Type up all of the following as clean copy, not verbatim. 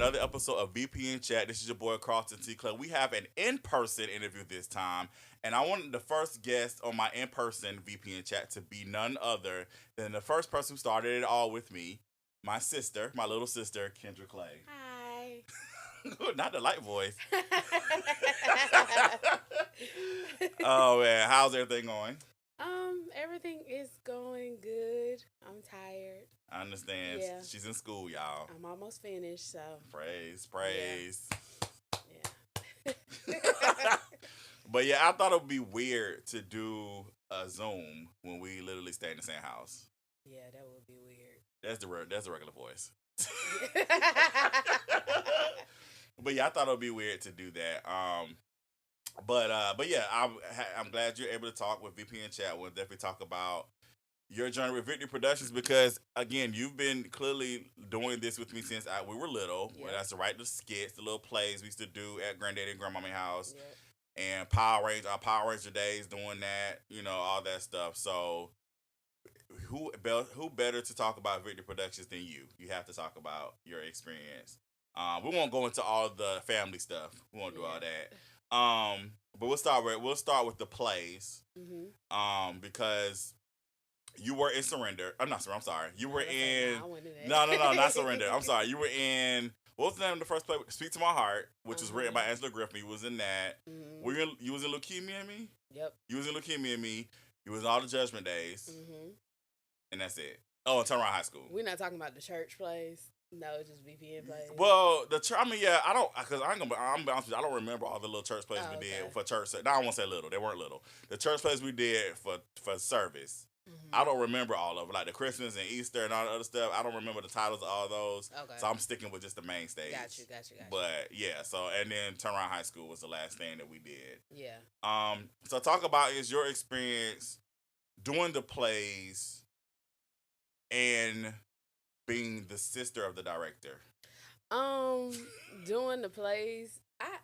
another episode of VPN Chat. This is your boy Carlton T. Club. We have an in-person interview this time, and I wanted the first guest on my in-person VPN Chat to be none other than the first person who started it all with me, my sister, my little sister, Kendra Clay. Hi. Not the light voice. Oh man, how's everything going? Everything is going good. I'm tired. I understand. Yeah. She's in school, y'all. I'm almost finished, so Praise. yeah. But yeah, I thought it would be weird to do a Zoom when we literally stay in the same house. Yeah, that would be weird. That's the regular voice. But yeah, I thought it would be weird to do that. But yeah, I'm glad you're able to talk with VPN Chat. We'll definitely talk about your journey with Victory Productions because again, you've been clearly doing this with me since we were little. Yep. That's the right, the skits, the little plays we used to do at Granddaddy and Grandmommy house, Yep. and our Power Ranger days doing that, all that stuff. So who better to talk about Victory Productions than you? You have to talk about your experience. We won't go into all the family stuff. We won't do all that. But we'll start with the plays. Mm-hmm. Because you were in Surrender. I'm not Surrender. I'm sorry. You were in. No, not Surrender. I'm sorry. You were in. What was the name of the first play? Speak to My Heart, which was written by Angela Griffin. You was in that. Mm-hmm. You was in Leukemia and Me. Yep. You was in Leukemia and Me. You was in All the Judgment Days. Mm-hmm. And that's it. Oh, and Turn Around High School. We're not talking about the church plays. No, it's just VPN plays. Well, I don't, because I'm be honest with you, I don't remember all the little church plays we did for church. No, I won't say little. They weren't little. The church plays we did for service. Mm-hmm. I don't remember all of it, like the Christmas and Easter and all the other stuff. I don't remember the titles of all those. Okay. So I'm sticking with just the main stage. Got you. But yeah, and then Turn Around High School was the last thing that we did. Yeah. So talk about is your experience doing the plays and being the sister of the director. Doing the plays, I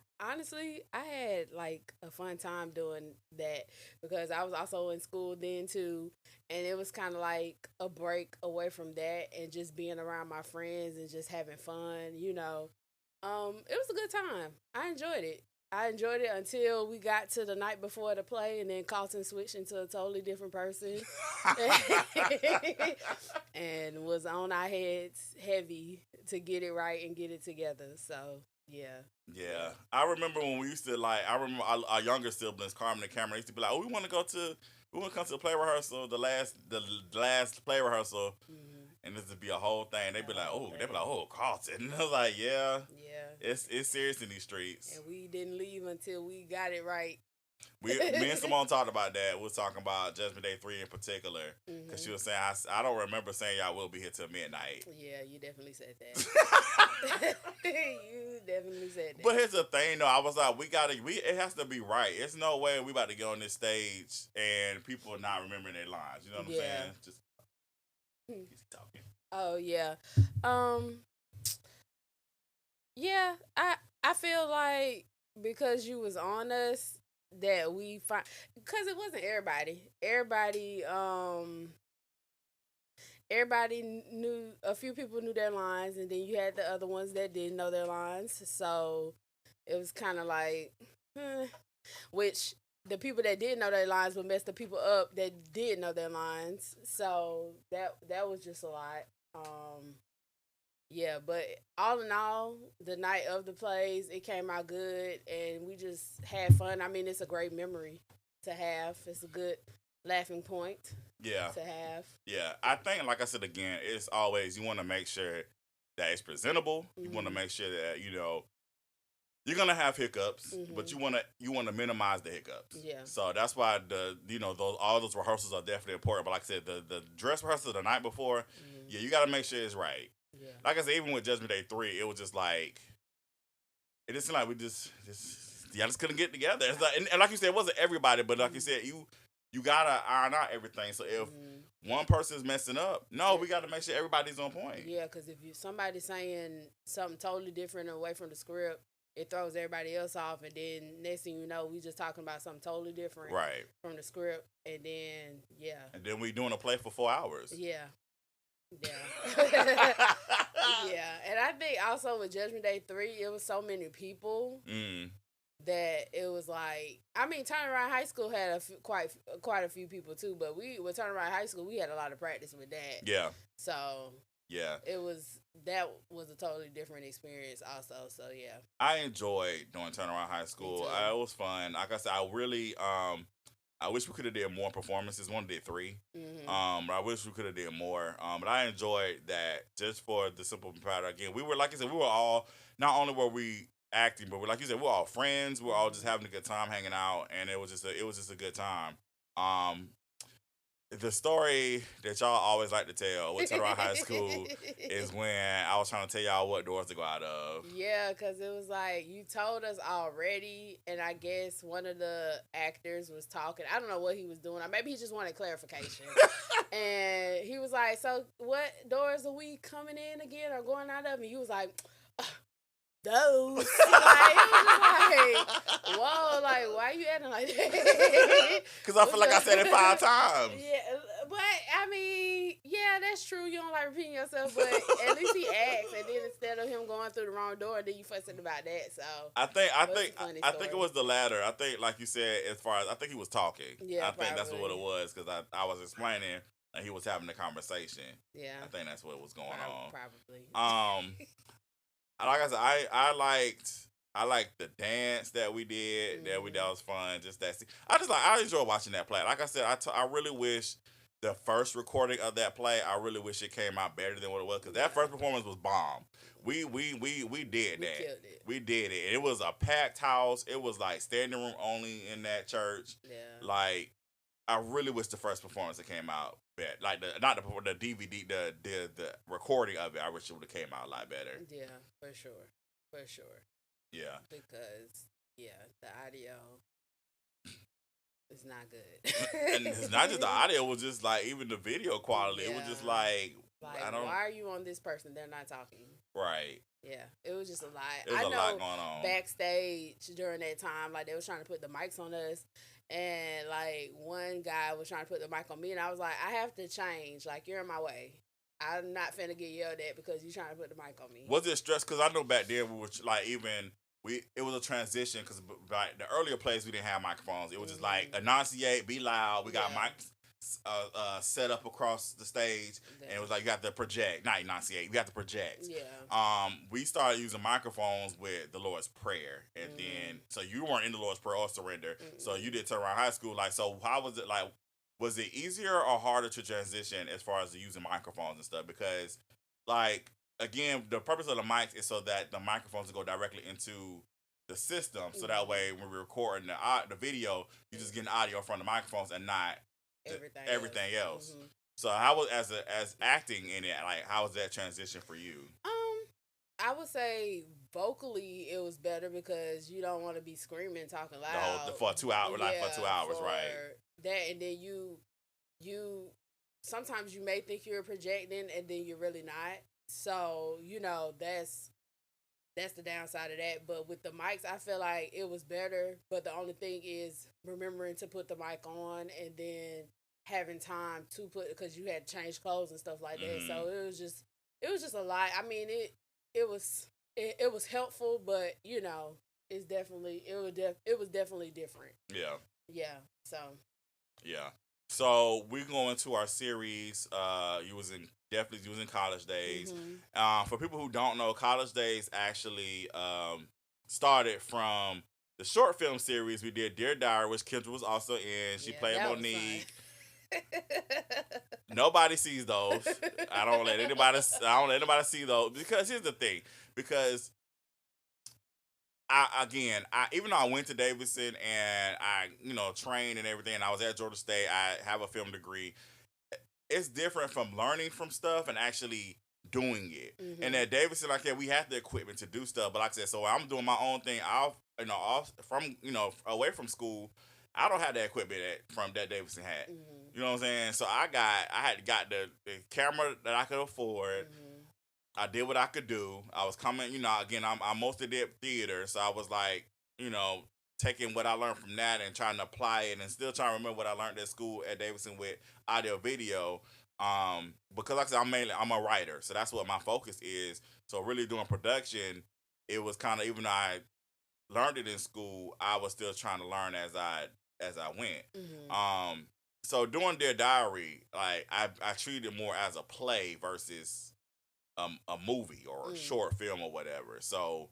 had like a fun time doing that because I was also in school then too, and it was kind of like a break away from that and just being around my friends and just having fun, It was a good time. I enjoyed it until we got to the night before the play, and then Carlton switched into a totally different person and was on our heads heavy to get it right and get it together. So, yeah. Yeah. I remember when we used to, our younger siblings, Carmen and Cameron, used to be like, oh, we want to come to the play rehearsal, the last play rehearsal. Mm-hmm. And this would be a whole thing. They'd be like, oh, Carlton. And I was like, yeah. It's serious in these streets. And we didn't leave until we got it right. Me and Simone talked about that. We was talking about Judgment Day 3 in particular. Because she was saying, I don't remember saying y'all will be here till midnight. Yeah, you definitely said that. You definitely said that. But here's the thing, though. I was like, it has to be right. It's no way we about to get on this stage and people are not remembering their lines. You know what I'm saying? Just keep talking. Oh, yeah. Yeah, I feel like because you was on us that we find, because it wasn't everybody. Everybody knew, a few people knew their lines, and then you had the other ones that didn't know their lines. So it was kind of like, which the people that did know their lines would mess the people up that did know their lines. So that was just a lot. Yeah, but all in all, the night of the plays, it came out good, and we just had fun. I mean, it's a great memory to have. It's a good laughing point to have. Yeah, I think, like I said again, it's always, you want to make sure that it's presentable. You want to make sure that, you're gonna have hiccups, but you wanna minimize the hiccups. Yeah. So that's why all those rehearsals are definitely important. But like I said, the dress rehearsal the night before, you gotta make sure it's right. Yeah. Like I said, even with Judgment Day 3, it was just like, it just seemed like we just couldn't get together. It's like, and like you said, it wasn't everybody, but like you said, you gotta iron out everything. So if one person's messing up, we gotta make sure everybody's on point. Yeah, because if somebody's saying something totally different away from the script, it throws everybody else off, and then next thing you know, we just talking about something totally different from the script, and then and then we doing a play for 4 hours. Yeah. Yeah, and I think also with Judgment Day 3, it was so many people that it was like, I mean, Turning Around High School had quite a few people too, but with Turning Around High School, we had a lot of practice with that. Yeah. So yeah, that was a totally different experience also. So yeah, I enjoyed doing Turnaround High School. It was fun. Like I said, I really I wish we could have did more performances. One did 3. But I wish we could have did more. But I enjoyed that just for the simple matter. Again, we were, like I said, we were all, not only were we acting, but like you said, we're all friends. We're all just having a good time hanging out, and it was just a good time. The story that y'all always like to tell with Turnaround High School is when I was trying to tell y'all what doors to go out of. Yeah, because it was like, you told us already, and I guess one of the actors was talking. I don't know what he was doing, or maybe he just wanted clarification. And he was like, so what doors are we coming in again or going out of? And you was like, those. Like, it was just like, whoa, like, why are you acting like that? Because I feel like I said it 5 times. Yeah, but I mean, yeah, that's true. You don't like repeating yourself, but at least he asked, and then instead of him going through the wrong door, then you fussing about that. So I think it was the latter. I think, like you said, as far as I think he was talking. Yeah, I think that's what it was, because I was explaining and he was having a conversation. Yeah, I think that's what was going on. Probably. Like I said, I liked the dance that we did. That was fun. Just that. I enjoy watching that play. Like I said, I really wish the first recording of that play, I really wish it came out better than what it was, because that first performance was bomb. We did that. We killed it. We did it. It was a packed house. It was like standing room only in that church. Yeah. Like, I really wish the first performance that came out better. Like the DVD, the recording of it. I wish it would have came out a lot better. Yeah, for sure. Yeah. Because the audio is not good. And it's not just the audio; it was just like even the video quality. Yeah. It was just like I don't. Why are you on this person? They're not talking. Right. Yeah, it was just a lot. There's a lot going on backstage during that time. Like, they was trying to put the mics on us, and like one guy was trying to put the mic on me, and I was like, I have to change. Like, you're in my way. I'm not finna get yelled at because you're trying to put the mic on me. Was it stress? Because I know back then we were like it was a transition, because like the earlier plays we didn't have microphones. It was just like enunciate, be loud. We got mics set up across the stage, and it was like you got to project, not enunciate. You got to project. Yeah. We started using microphones with the Lord's Prayer, and then so you weren't in the Lord's Prayer or surrender. So you did Turnaround High School. Like, so how was it like? Was it easier or harder to transition as far as using microphones and stuff? Because, like, again, the purpose of the mics is so that the microphones go directly into the system. So that way, when we're recording the video, you're just getting audio from the microphones and not everything else. So how was as acting in it? Like, how was that transition for you? I would say vocally it was better, because you don't want to be screaming, talking loud for 2 hours, for 2 hours, right? That, and then you sometimes you may think you're projecting, and then you're really not. So that's the downside of that. But with the mics, I feel like it was better. But the only thing is remembering to put the mic on, and then having time to put, because you had to change clothes and stuff like that. So it was just a lot. I mean, it was helpful, but it was definitely different. Yeah. Yeah. So. Yeah. So we go into our series. You was in College Daze. For people who don't know, College Daze actually started from the short film series we did, Dear Diary, which Kendra was also in. She played Monique. Nobody sees those. I don't let anybody see those, because here's the thing. Because I even though I went to Davidson and I trained and everything, and I was at Georgia State, I have a film degree. It's different from learning from stuff and actually doing it. And at Davidson, we have the equipment to do stuff. But like I said, so I'm doing my own thing away from school. I don't have that equipment that Davidson had. You know what I'm saying? So I had got the camera that I could afford. I did what I could do. I was coming, again, I mostly did theater. So I was like, taking what I learned from that and trying to apply it, and still trying to remember what I learned at school at Davidson with audio video. Because like I said, I'm a writer, so that's what my focus is. So really doing production, it was kind of, even though I learned it in school, I was still trying to learn as I went. Mhm. So doing their diary, like I treat it more as a play versus a movie or a Mm. short film or whatever. So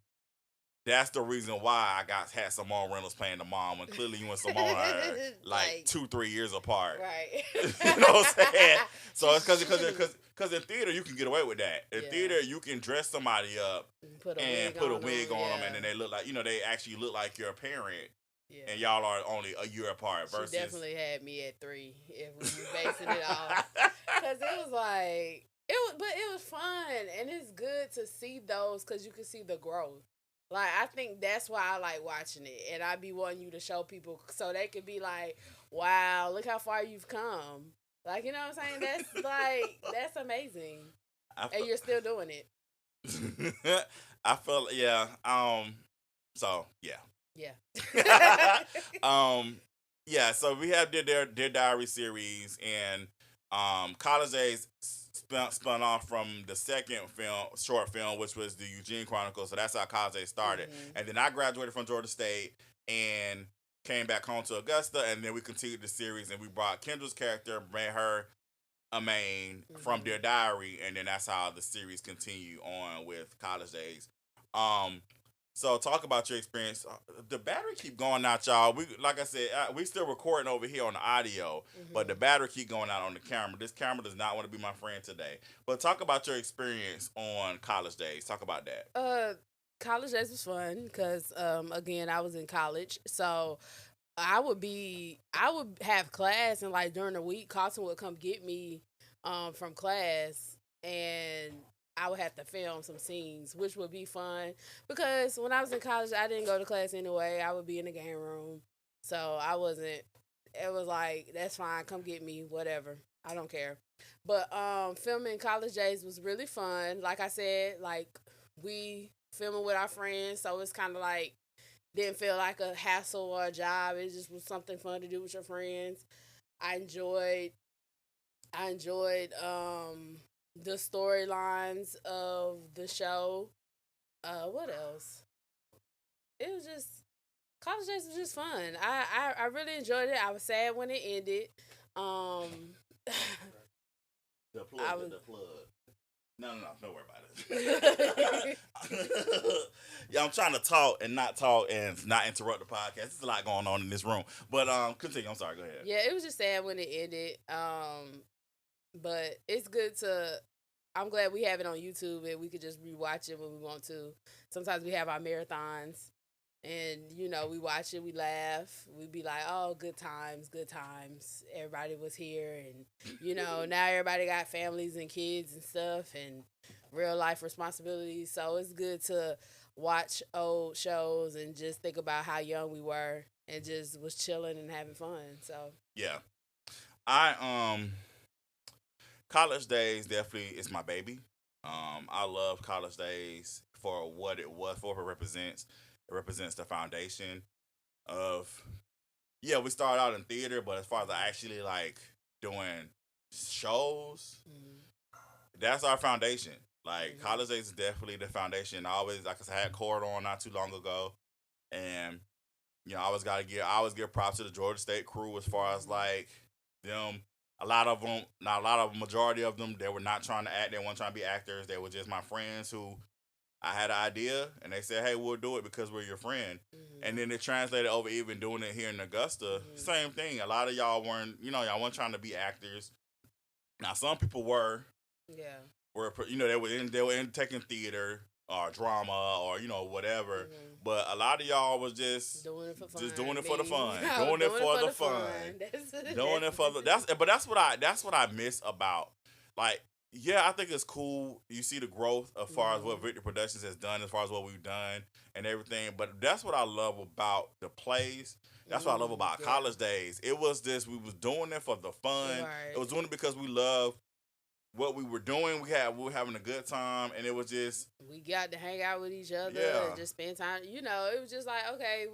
that's the reason why I had Simone Reynolds playing the mom, when clearly you and Simone are like Like, 2-3 years apart. right. You know what I'm saying? So it's She's because in theater you can get away with that. In yeah. theater you can dress somebody up Put a and wig put a on them. wig on them, and Yeah. then they look like, they actually look like your parent, Yeah. and y'all are only a year apart. She Versus definitely had me at 3 if we was basing it off. Because it was like, but it was fun. And it's good to see those because you can see the growth. Like, I think that's why I like watching it. And I be wanting you to show people so they could be like, wow, look how far you've come. Like, you know what I'm saying? That's like, that's amazing. And you're still doing it. I feel, yeah. So yeah. Yeah. Yeah. So we have their diary series, and College Days spun off from the second short film, which was the Eugene Chronicles. So that's how College Days started, and then I graduated from Georgia State and came back home to Augusta, and then we continued the series, and we brought Kendra's character, made her a main from their diary, and then that's how the series continue on with College Days. Um, so talk about your experience. The battery keep going out, y'all. We, like I said, we still recording over here on the audio, but the battery keep going out on the camera. This camera does not want to be my friend today. But talk about your experience on College Days. Talk about that. College days was fun because again, I was in college, so I would have class, and like during the week, Carlton would come get me from class, and I would have to film some scenes, which would be fun because when I was in college, I didn't go to class anyway. I would be in the game room, so I wasn't. It was like, that's fine, come get me, whatever. I don't care. But filming College Days was really fun. Like I said, like we filming with our friends, so it's kind of like didn't feel like a hassle or a job. It just was something fun to do with your friends. I enjoyed the storylines of the show. What else? It was just College Days was just fun. I really enjoyed it. I was sad when it ended. The plug. No, don't worry about it. Yeah, I'm trying to talk and not interrupt the podcast. There's a lot going on in this room. But continue. I'm sorry. Go ahead. Yeah, it was just sad when it ended. But it's good to. I'm glad we have it on YouTube and we could just rewatch it when we want to. Sometimes we have our marathons, and we watch it, we laugh, we be like, "Oh, good times, good times." Everybody was here, and now everybody got families and kids and stuff, and real life responsibilities. So it's good to watch old shows and just think about how young we were and just was chilling and having fun. So yeah, I College Days definitely is my baby. I love College Days for what it was, for what it represents. It represents the foundation of, yeah, we started out in theater, but as far as actually like doing shows, that's our foundation. Like College Days is definitely the foundation. I always, like I said, I had Cord on not too long ago, and I always give props to the Georgia State crew as far as like them. A lot of them, not a lot of them, majority of them, they were not trying to act. They weren't trying to be actors. They were just my friends who I had an idea, and they said, "Hey, we'll do it because we're your friend." And then it translated over even doing it here in Augusta. Same thing. A lot of y'all weren't, y'all weren't trying to be actors. Now some people were. Yeah. They were in taking theater or drama or whatever. But a lot of y'all was just doing it for fun. Just doing it for the fun. Doing it for the fun. Doing it for the that's what I miss about, like, yeah, I think it's cool. You see the growth as far as what Victory Productions has done, as far as what we've done and everything. But that's what I love about the plays. That's what I love about College Days. It was this, we was doing it for the fun. Right. It was doing it because we love what we were doing. We were having a good time, and it was just, we got to hang out with each other and just spend time. It was just like, okay,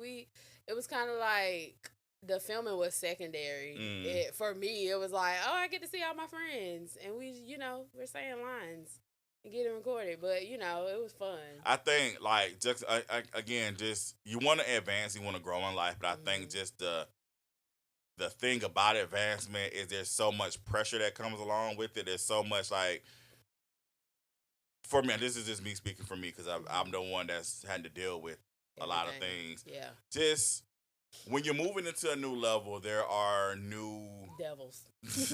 it was kind of like the filming was secondary. For me, it was like, oh, I get to see all my friends, and we're saying lines and getting recorded. But it was fun. I think like just again, just you want to advance, you want to grow in life, but I think just the thing about advancement is there's so much pressure that comes along with it. There's so much like for me, this is just me speaking for me because I'm the one that's had to deal with a lot of things. Yeah. Just when you're moving into a new level, there are new devils. That's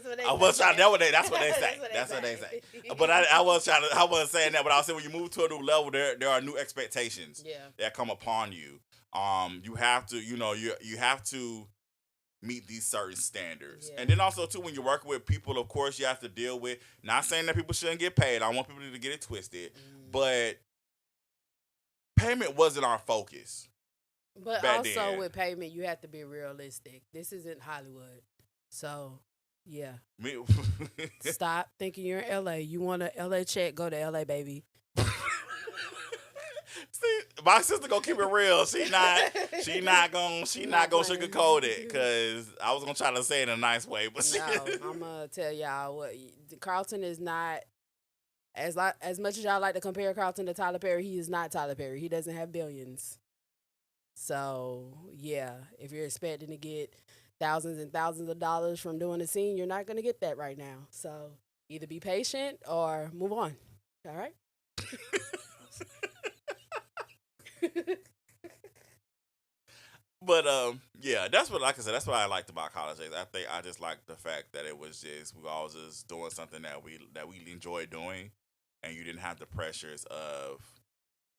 what they say. That's what they say. But I wasn't saying that, but I was saying when you move to a new level, there are new expectations that come upon you. You have to, you have to meet these certain standards. And then also too, when you're working with people, of course you have to deal with, not saying that people shouldn't get paid. I don't want people to get it twisted. But payment wasn't our focus. But also with payment, you have to be realistic. This isn't Hollywood. So, yeah. Stop thinking you're in LA. You want a LA check, go to LA, baby. See, my sister gonna keep it real. She not gonna sugarcoat it because I was gonna try to say it in a nice way, but no, I'm gonna tell y'all what Carlton is not. As much as y'all like to compare Carlton to Tyler Perry, he is not Tyler Perry. He doesn't have billions. So yeah, if you're expecting to get thousands and thousands of dollars from doing a scene, you're not gonna get that right now. So either be patient or move on. All right. But yeah, that's what, like I said, that's what I liked about college days. I think I just liked the fact that it was just we all just doing something that we enjoyed doing, and you didn't have the pressures of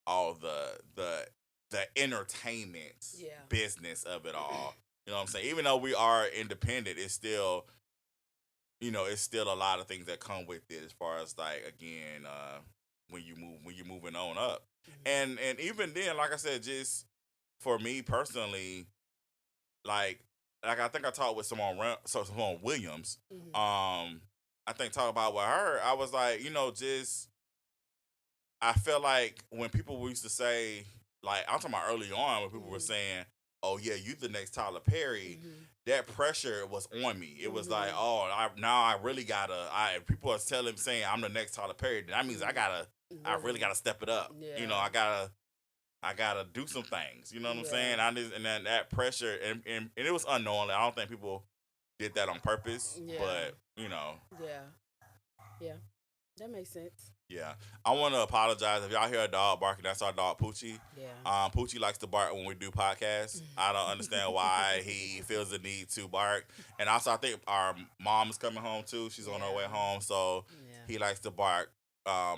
all the entertainment business of it all. You know what I'm saying? Even though we are independent, it's still, it's still a lot of things that come with it as far as like again, when you're moving on up, and even then, like I said, just for me personally, like I think I talked with someone Williams. I think talking about with her, I was like, just I feel like when people used to say, like I'm talking about early on when people were saying, "Oh yeah, you the next Tyler Perry," that pressure was on me. It was like, "Oh, I really gotta." People are saying I'm the next Tyler Perry. That means I really gotta step it up. Yeah. I gotta do some things. You know what I'm saying? And then that pressure, and it was unknowingly. I don't think people did that on purpose, but Yeah, that makes sense. Yeah, I want to apologize if y'all hear a dog barking. That's our dog Poochie. Yeah. Poochie likes to bark when we do podcasts. I don't understand why he feels the need to bark. And also, I think our mom is coming home too. She's on her way home, so he likes to bark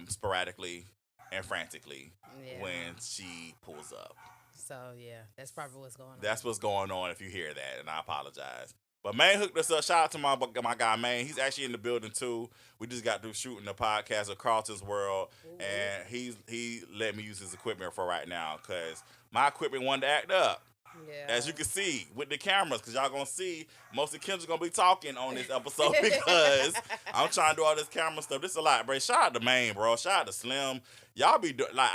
sporadically and frantically when she pulls up. So yeah, that's probably what's going on. That's what's going on. If you hear that, and I apologize. But Maine hooked us up. Shout out to my guy Maine. He's actually in the building too. We just got through shooting the podcast of Carlton's World, and he let me use his equipment for right now because my equipment wanted to act up. Yeah. As you can see with the cameras, because y'all gonna see most of Kendra's gonna be talking on this episode because I'm trying to do all this camera stuff. This is a lot, bro. Shout out to Maine, bro. Shout out to Slim. Y'all be like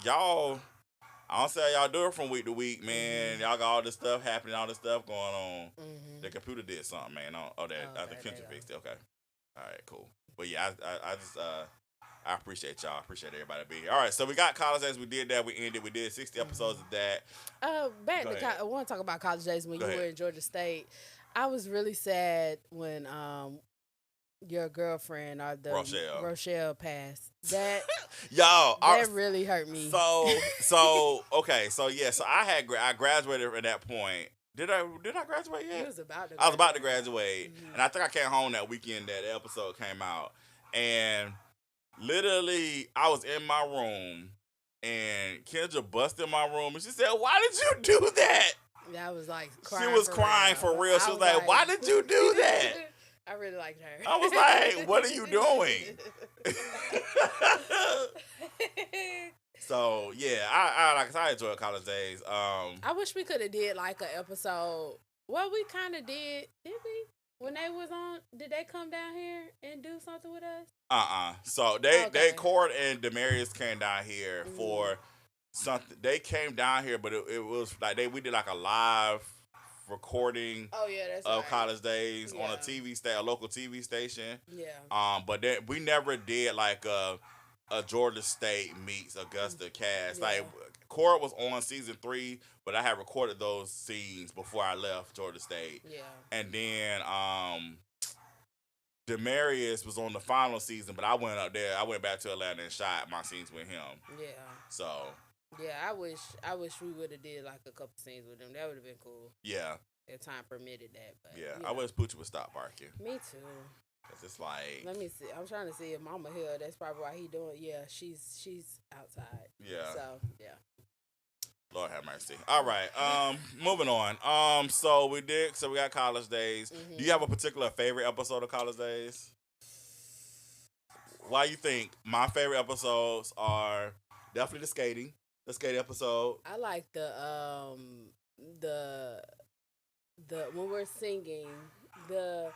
y'all. I don't say y'all do it from week to week, man. Y'all got all this stuff happening, all this stuff going on. The computer did something, man. I think Kendra fixed it. Okay. All right, cool. But yeah, I just I appreciate y'all. I appreciate everybody being here. All right, so we got college days. We did that. We ended. We did 60 episodes of that. I want to talk about college days when you were in Georgia State. I was really sad when your girlfriend or the Rochelle passed. That that really hurt me. So okay, so I graduated at that point. Did I graduate yet? I was about to graduate, and I think I came home that weekend that the episode came out, and literally I was in my room, and Kendra busted in my room, and she said, "Why did you do that?" That was like she was crying for real. She was like, "Why did you do that?" I really liked her. I was like, "What are you doing?" So yeah, I enjoyed college days. I wish we could have did like an episode. Well, we kind of did we? When they was on, did they come down here and do something with us? So they Cord and Demarius came down here for something. They came down here, but it was like we did like a live recording of College Days on a local TV station. Yeah. But then we never did like a Georgia State meets Augusta cast. Like Cora was on season 3, but I had recorded those scenes before I left Georgia State. Yeah. And then Demarius was on the final season, but I went up there. I went back to Atlanta and shot my scenes with him. Yeah. So. Yeah, I wish we would have did like a couple scenes with him. That would have been cool. Yeah. If time permitted that. But I wish Poochie would stop barking. Me too. Cause it's like. Let me see. I'm trying to see if Mama here. That's probably why he doing. Yeah, she's outside. Yeah. So yeah. Lord have mercy. All right. Moving on. So we got College Days. Mm-hmm. Do you have a particular favorite episode of College Days? Why you think my favorite episodes are definitely the skating episode. I like the when we're singing the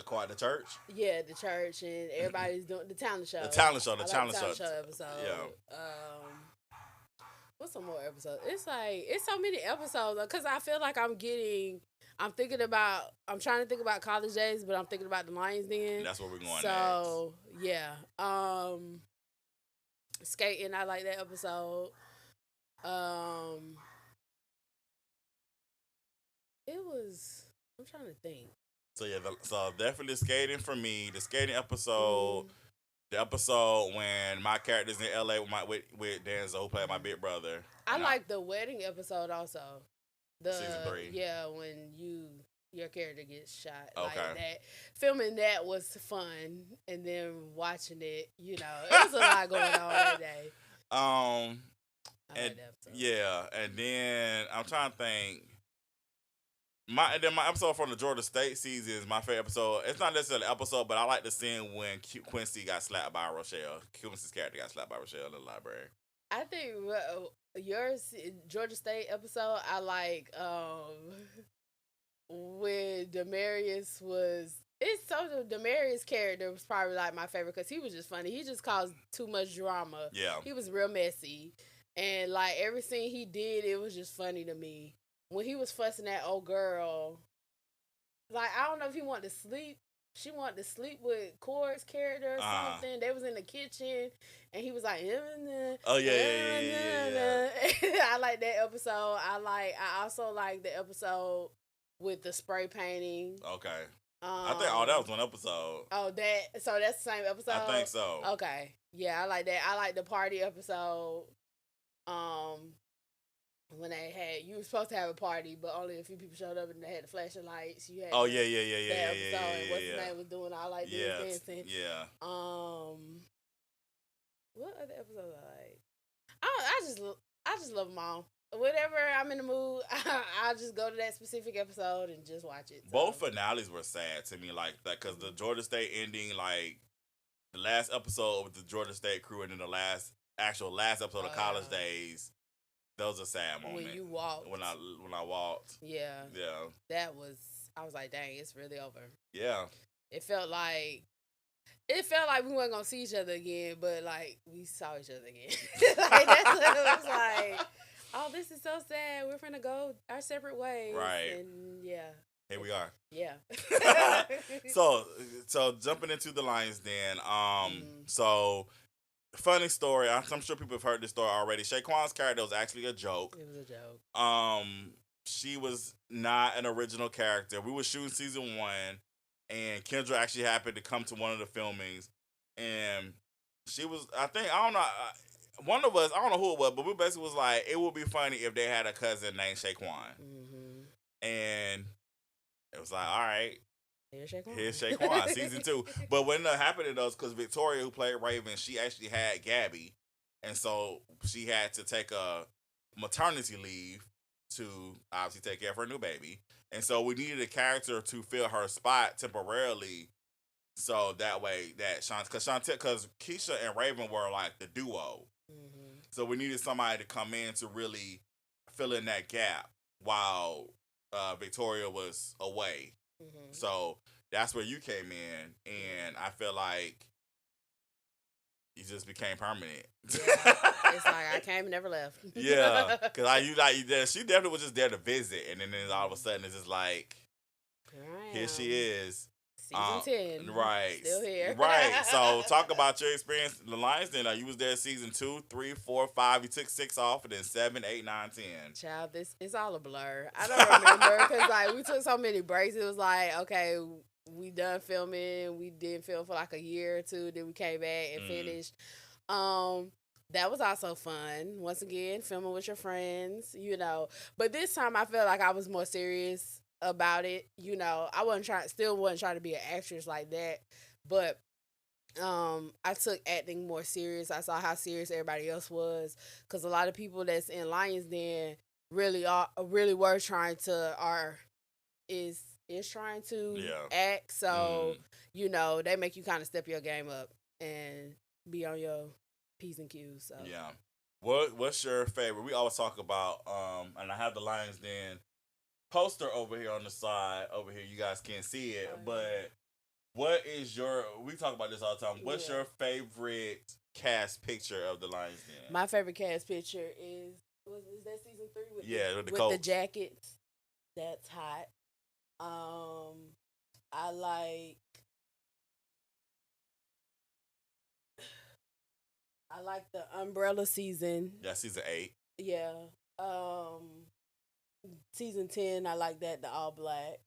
choir, the church. Yeah, the church, and everybody's doing the talent show. The talent show episode. Yeah. What's some more episodes? It's so many episodes because I feel like I'm trying to think about College Days, but I'm thinking about the Lyons Den. That's where we're going. So next. Yeah. Skating, I like that episode. I'm trying to think. So yeah, so definitely skating for me. The skating episode, the episode when my character's in LA with Daze, who played my big brother. I like the wedding episode also. Season 3. Yeah, when your character gets shot. Okay. Like that. Filming that was fun, and then watching it, it was a lot going on that day. And then I'm trying to think. My episode from the Georgia State season is my favorite episode. It's not necessarily an episode, but I like the scene when Quincy got slapped by Rochelle. Quincy's character got slapped by Rochelle in the library. I think your Georgia State episode, I like when Demarius was. Demarius' character was probably like my favorite because he was just funny. He just caused too much drama. Yeah. He was real messy. And like every scene he did, it was just funny to me. When he was fussing that old girl, like I don't know if he wanted to sleep. She wanted to sleep with Cora's character or something. They was in the kitchen and he was like, oh yeah. I like that episode. I also like the episode with the spray painting. Okay. I think that was one episode. So that's the same episode? I think so. Okay. Yeah, I like that. I like the party episode. When you were supposed to have a party, but only a few people showed up and they had the flashing lights. You had yeah. And what's his name was doing all like this dancing. Yeah. What other episodes I just love them all. Whenever I'm in the mood, I'll just go to that specific episode and just watch it. So. Both finales were sad to me, like that, because the Georgia State ending, like the last episode with the Georgia State crew, and then the last episode of College Days. That was a sad moment. When you walked. When I walked. Yeah. Yeah. I was like, dang, it's really over. Yeah. It felt like we weren't gonna see each other again, but like we saw each other again. Like that's what it was like. Oh, this is so sad. We're gonna go our separate ways. Right. And yeah. Here we are. Yeah. So jumping into the Lyons Den. So funny story. I'm sure people have heard this story already. Shaquan's character was actually a joke. It was a joke. She was not an original character. We were shooting season 1, and Kendra actually happened to come to one of the filmings, and she was. I don't know. One of us, I don't know who it was, but we basically was like, it would be funny if they had a cousin named Shaquan. Mm-hmm. And it was like, all right. Here's Shaquan, season 2. But what ended up happening though, because Victoria, who played Raven, she actually had Gabby. And so she had to take a maternity leave to obviously take care of her new baby. And so we needed a character to fill her spot temporarily. So that way that because Keisha and Raven were like the duo. Mm-hmm. So we needed somebody to come in to really fill in that gap while Victoria was away. Mm-hmm. So that's where you came in, and I feel like you just became permanent. Yeah. It's like I came and never left. Yeah, because she definitely was just there to visit, and then all of a sudden it's just like, here she is. Season 10. Right. Still here. Right. So talk about your experience in the Lyons Den. You was there season 2, 3, 4, 5. You took 6 off, and then 7, 8, 9, 10. Child, it's all a blur. I don't remember because like we took so many breaks. It was like, okay, we done filming. We did film for like a year or two. Then we came back and finished. That was also fun. Once again, filming with your friends, But this time I felt like I was more serious about it. I still wasn't trying to be an actress like that. But I took acting more serious. I saw how serious everybody else was. Because a lot of people that's in Lyons Den really were trying to is trying to act. So, they make you kind of step your game up and be on your P's and Q's. So. Yeah. What's your favorite? We always talk about, and I have the Lyons Den poster over here on the side. Over here, you guys can't see it, but what is we talk about this all the time. What's your favorite cast picture of the Lyons Den? My favorite cast picture is that season 3 with the jackets. That's hot. I like the umbrella season. Yeah, season 8. Yeah. Season 10, I like that, the all black.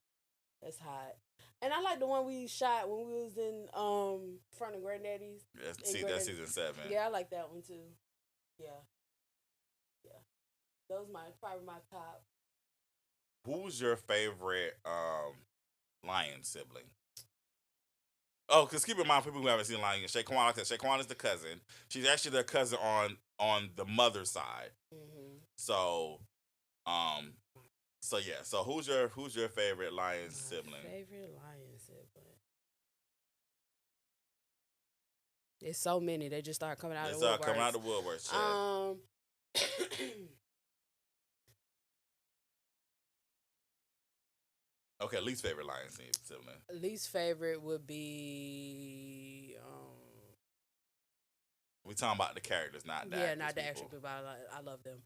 That's hot. And I like the one we shot when we was in front of Granddaddy's. That's season 7. Yeah, I like that one too. Yeah. Those probably my top. Who's your favorite Lion sibling? Oh, because keep in mind, people who haven't seen Lion, Shaquan, like I said, Shaquan is the cousin. She's actually their cousin on the mother's side. Mm-hmm. So, So who's your favorite Lion sibling? Favorite Lion sibling. There's so many. They just start coming out of the woodworks. Coming out of the woodworks. Okay, least favorite Lion sibling. Least favorite would be. We talking about the characters, not the not the actual people. I love them.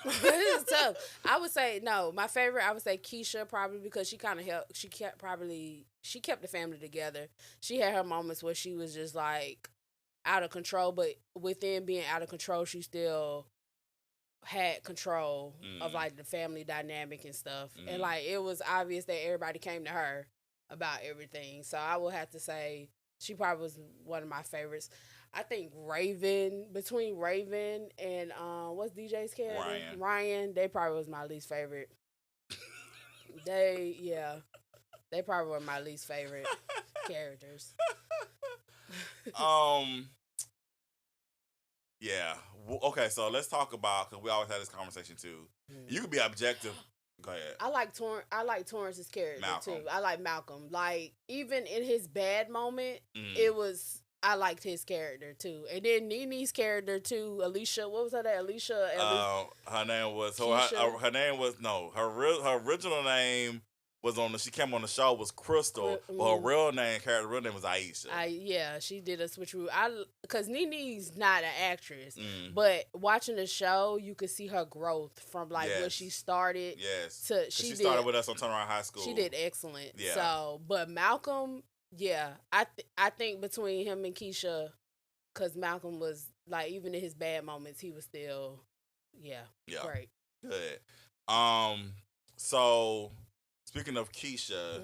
This is tough. I would say no. My favorite, I would say Keisha, probably because she kind of helped. She kept the family together. She had her moments where she was just like out of control, but within being out of control, she still had control of like the family dynamic and stuff. And like it was obvious that everybody came to her about everything. So I would have to say she probably was one of my favorites. I think between Raven and what's DJ's character? Ryan, they probably was my least favorite. They probably were my least favorite characters. Yeah. Okay, so let's talk about, because we always had this conversation too. You could be objective. Go ahead. I like Torrance's character too. I like Malcolm. Like even in his bad moment, I liked his character too. And then Nene's character too, Alicia. What was her name? Alicia. Her name was her original name was she came on the show was Crystal, but her real name was Aisha. She did a switcheroo. Because Nene's not an actress, but watching the show, you could see her growth from like where she started. Yes, she started with us on Turnaround High School. She did excellent. Yeah. So, but Malcolm, I think between him and Keisha, because Malcolm was like even in his bad moments, he was still great. Good. So. Speaking of Keisha,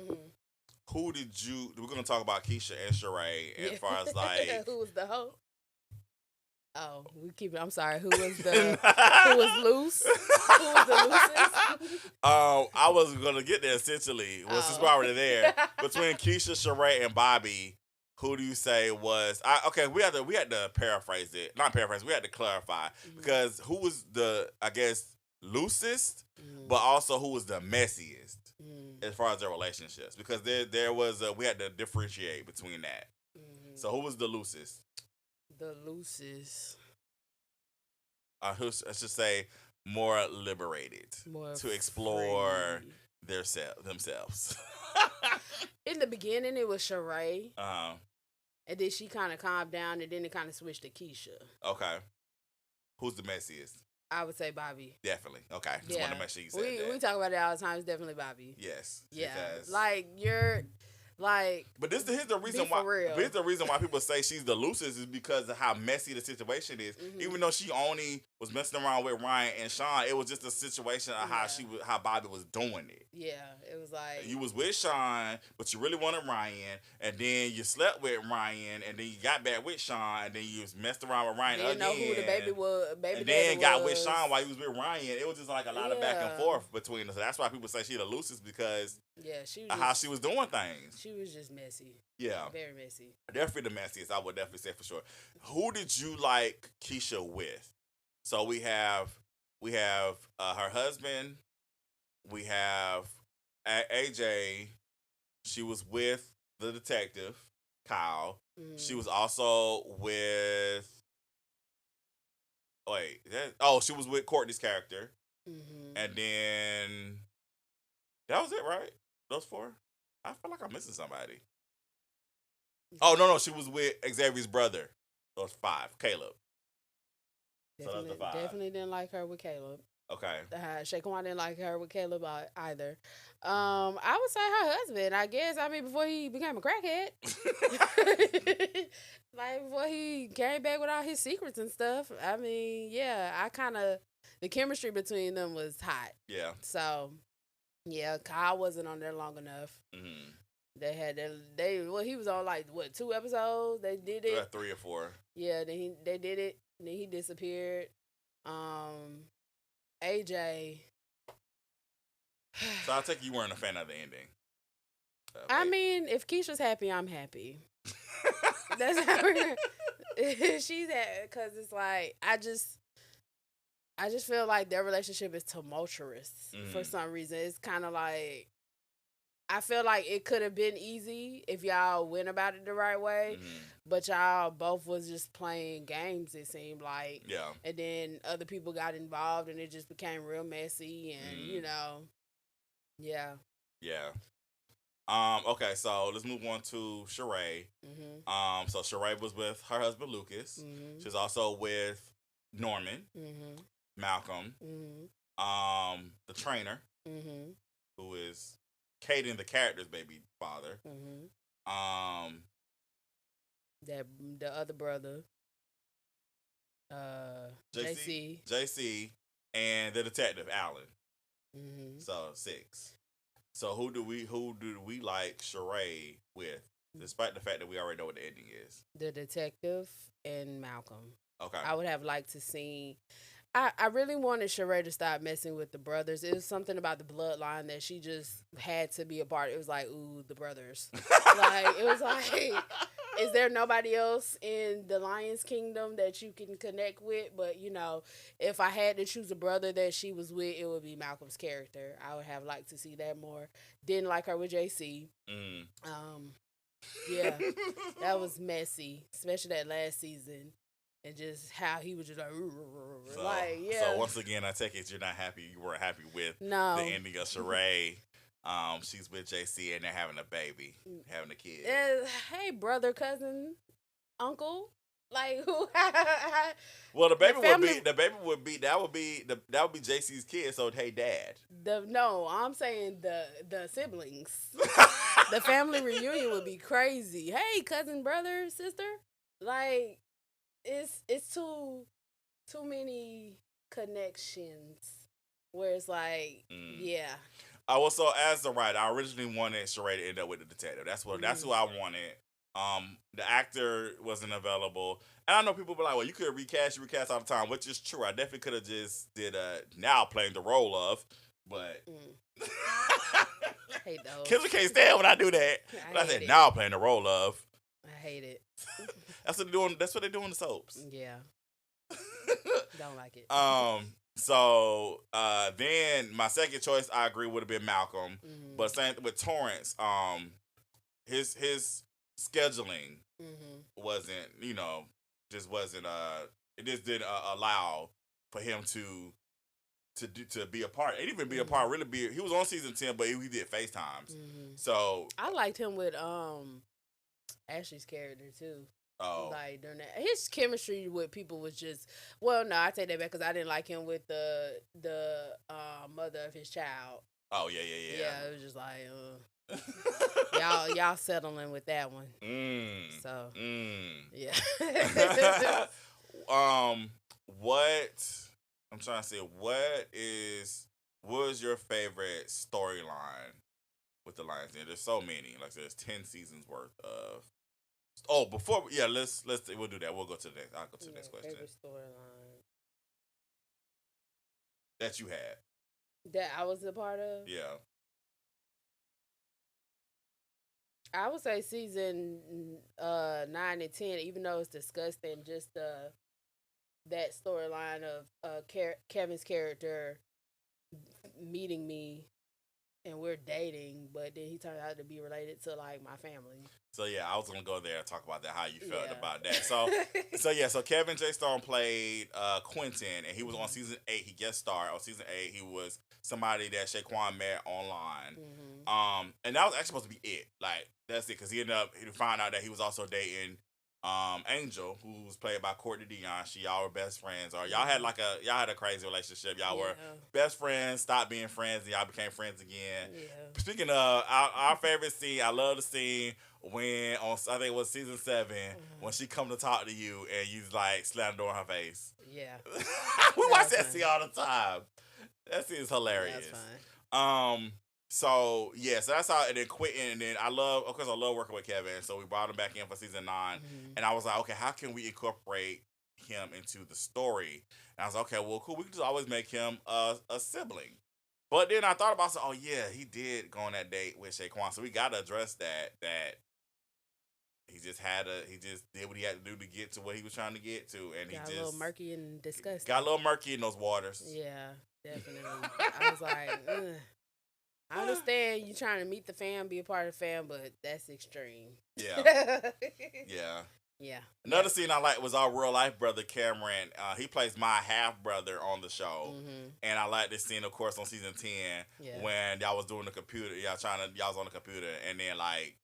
who did you? We're gonna talk about Keisha and Sheree as far as like who was the hoe? Oh, we keep it. I'm sorry. Who was who was loose? Who was the loosest? I was gonna get there essentially. Well, since we're already there, between Keisha, Sheree, and Bobby, who do you say was? Okay, we had to paraphrase it. Not paraphrase. We had to clarify because who was the loosest, but also who was the messiest as far as their relationships, because there was we had to differentiate between that. So who was the loosest? The loosest. Let's just say more liberated to explore themselves. In the beginning, it was Sheree. Uh-huh. And then she kind of calmed down, and then it kind of switched to Keisha. Okay. Who's the messiest? I would say Bobby. Definitely. Okay. Just want to make sure you said that. We talk about it all the time. It's definitely Bobby. Yes. Yeah. Because... Like, you're... Like, but here's the reason why. Here's the reason why people say she's the loosest is because of how messy the situation is. Mm-hmm. Even though she only was messing around with Ryan and Sean, it was just a situation of how Bobby was doing it. Yeah, it was like you was with Sean, but you really wanted Ryan, and then you slept with Ryan, and then you got back with Sean, and then you was messed around with Ryan again. Didn't know who the baby was. And then got with Sean while you was with Ryan. It was just like a lot of back and forth between us. So that's why people say she the loosest because she was of how she was doing things. She was just messy. Yeah. Very messy. Definitely the messiest, I would definitely say for sure. Who did you like Keisha with? So we have her husband. We have AJ. She was with the detective, Kyle. Mm-hmm. She was also with... she was with Courtney's character. Mm-hmm. And then... That was it, right? Those four? I feel like I'm missing somebody. Oh, no, she was with Xavier's brother. Those 5. Caleb. So that's the 5. Definitely didn't like her with Caleb. Okay. Shaquan didn't like her with Caleb either. I would say her husband, I guess. I mean, before he became a crackhead. Like, before he came back with all his secrets and stuff. I mean, yeah, the chemistry between them was hot. Yeah. So... Yeah, Kyle wasn't on there long enough. Mm-hmm. They had he was on 2 episodes. They did it. 3 or 4. Yeah, they did it. And then he disappeared. AJ. So I take you weren't a fan of the ending. I mean, if Keisha's happy, I'm happy. That's how she's at, because it's like I just feel like their relationship is tumultuous for some reason. It's kind of like, I feel like it could have been easy if y'all went about it the right way, but y'all both was just playing games, it seemed like. Yeah. And then other people got involved, and it just became real messy, and, yeah. Yeah. Okay, so let's move on to Sheree. Mm-hmm. So Sheree was with her husband, Lucas. Mm-hmm. She's also with Norman. Mm-hmm. Malcolm, the trainer, who is Kaden, the character's baby father, the other brother, JC, and the detective Alan. So 6. So who do we like Sheree with, despite the fact that we already know what the ending is? The detective and Malcolm. Okay, I would have liked to see. I really wanted Sheree to stop messing with the brothers. It was something about the bloodline that she just had to be a part. It was like, ooh, the brothers. It was like, is there nobody else in the Lyons Kingdom that you can connect with? But, if I had to choose a brother that she was with, it would be Malcolm's character. I would have liked to see that more. Didn't like her with JC. Yeah, that was messy, especially that last season. And just how he was just like, So once again, I take it you weren't happy with the ending of Sheree. She's with JC and they're having a baby, having a kid. Hey, brother, cousin, uncle, who? Well, the baby would be JC's kid. So hey, dad. I'm saying the siblings. The family reunion would be crazy. Hey, cousin, brother, sister, It's too many connections where it's like, yeah. So as the writer, I originally wanted Sheree to end up with the detective. That's who I wanted. The actor wasn't available, and I know people be like, "Well, you could recast all the time," which is true. I definitely could have just did now playing the role of, but I hate those. Kendra can't stand when I do that. I said now playing the role of. I hate it. That's what they're doing. That's what they do in the soaps. Yeah. Don't like it. So then my second choice, I agree, would have been Malcolm. Mm-hmm. But same with Torrance. His scheduling wasn't, just wasn't. It just didn't allow for him to to be a part. And even be a part. Really be. He was on season 10, but he did FaceTimes. So I liked him with Ashley's character too. Oh. Like during that, his chemistry with people was just no, I take that back because I didn't like him with the mother of his child. Oh yeah. Yeah, it was just like y'all settling with that one. So yeah. What I'm trying to say, what was your favorite storyline with the Lyons Den? There's so many. Like there's 10 seasons worth of. Oh, before let's we'll do that. We'll go to the next. I'll go to the next question. Favorite storyline that you had. That I was a part of? Yeah. I would say season 9 and 10, even though it's disgusting, just that storyline of Kevin's character meeting me and we're dating, but then he turned out to be related to like my family. So yeah, I was gonna go there and talk about that, how you felt about that. So Kevin J. Stone played Quentin, and he was on season 8. He guest starred on season 8. He was somebody that Shaquan met online. And that was actually supposed to be it. Like that's it, because he found out that he was also dating Angel, who's played by Courtney Dion. Y'all were best friends, or y'all had a crazy relationship. Y'all were best friends, stopped being friends, and y'all became friends again. Speaking of our favorite scene, I love the scene when I think it was season 7 when she come to talk to you and you like slam the door in her face. Yeah, we watch that scene all the time. That scene is hilarious. That's fine. So that's how. And then Quentin, and then I love working with Kevin. So we brought him back in for season 9, and I was like, okay, how can we incorporate him into the story? And I was like, okay, well, cool. We could just always make him a sibling. But then I thought about, he did go on that date with Shaquan, so we got to address that he just did what he had to do to get to what he was trying to get to, and got a little murky and disgusting. Got a little murky in those waters. Yeah, definitely. I was like, ugh. I understand you trying to meet the fam, be a part of the fam, but that's extreme. Yeah. Yeah. Another scene I liked was our real life brother Cameron. He plays my half brother on the show, and I like this scene, of course, on season 10 when y'all was doing the computer. Y'all was on the computer, and then like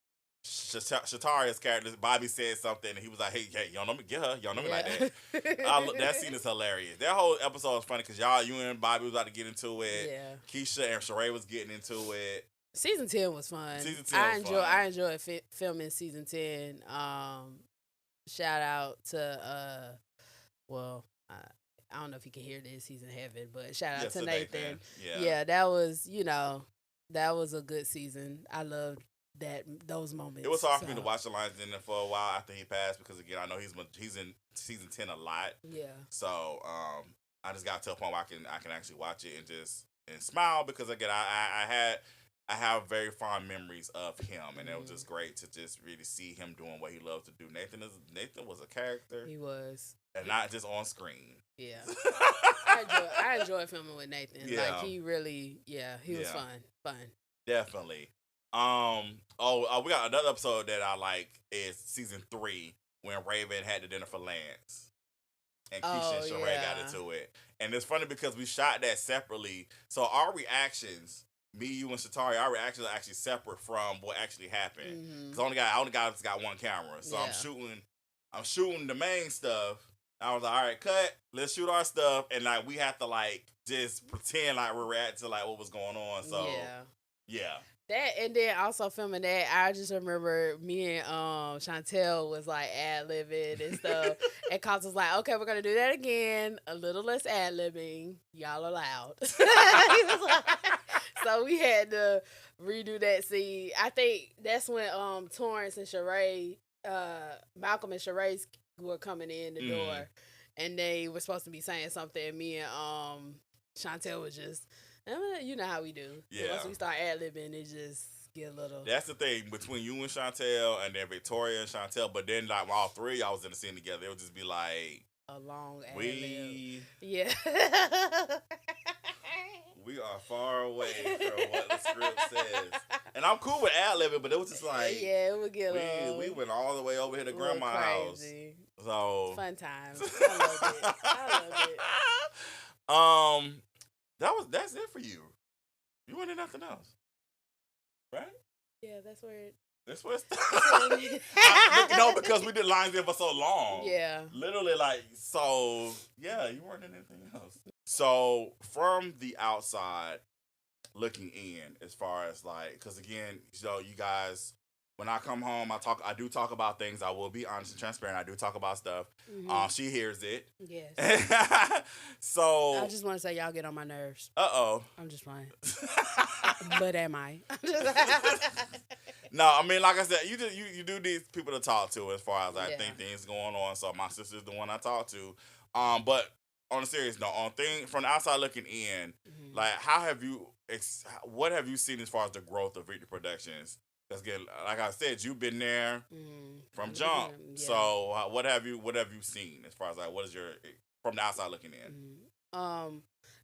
Shataria's character Bobby said something, and he was like, "Hey, y'all know me, get her, y'all know me like that." That scene is hilarious. That whole episode was funny because you and Bobby was about to get into it. Yeah. Keisha and Sheree was getting into it. Season 10 was fun. I enjoyed filming season 10. Shout out to I don't know if you can hear this, he's in heaven, but shout out to Nathan. Yeah, that was a good season. I loved those moments. It was hard for me to watch the Lyons Den for a while after he passed, because again, I know he's in season 10 a lot. Yeah. So I just got to a point where I can actually watch it and smile, because again, I have very fond memories of him, and it was just great to just really see him doing what he loves to do. Nathan was a character. He was. And not just on screen. Yeah. I enjoyed filming with Nathan. Yeah. Like he really, he was fun. Definitely. We got another episode that I like is season 3 when Raven had the dinner for Lance. And Keisha and Sheree got into it. And it's funny because we shot that separately. So our reactions, me, you, and Shatari, our reactions are actually separate from what actually happened. Because I only got one camera. So I'm shooting the main stuff. I was like, all right, cut. Let's shoot our stuff. And like we have to like just pretend like we're reacting to like what was going on. So yeah. That, and then also filming that, I just remember me and Chantel was like ad-libbing and stuff. And Cox was like, okay, we're going to do that again. A little less ad-libbing. Y'all allowed. So we had to redo that scene. I think that's when Torrance and Sheree, Malcolm and Sheree were coming in the door. And they were supposed to be saying something. And me and Chantel was just... You know how we do. Yeah. Once we start ad-libbing, it just get a little... That's the thing between you and Chantel, and then Victoria and Chantel. But then, like, when all three of y'all was in the scene together, it would just be like... a long ad-lib. Yeah. We are far away from what the script says. And I'm cool with ad-libbing, but it was just like... yeah, it would get a little... We went all the way over here to Grandma's house. So... fun times. I loved it. That's it for you. You wanted nothing else, right? Yeah, that's where it. That's what. No, because we did Lyons Den for so long. Yeah. Literally, like, so. Yeah, you weren't in anything else. So from the outside looking in, as far as like, because again, so you guys, when I come home, I do talk about things. I will be honest and transparent. I do talk about stuff. She hears it. Yes. So I just want to say y'all get on my nerves. I'm just playing. But am I? No, I mean, like I said, you do need people to talk to as far as I think things going on. So my sister's the one I talk to. But on a serious note, from the outside looking in, like how have you what have you seen as far as the growth of Victory Productions? Because again, like I said, you've been there from jump. Yeah. So what have you seen as far as like what is your from the outside looking in?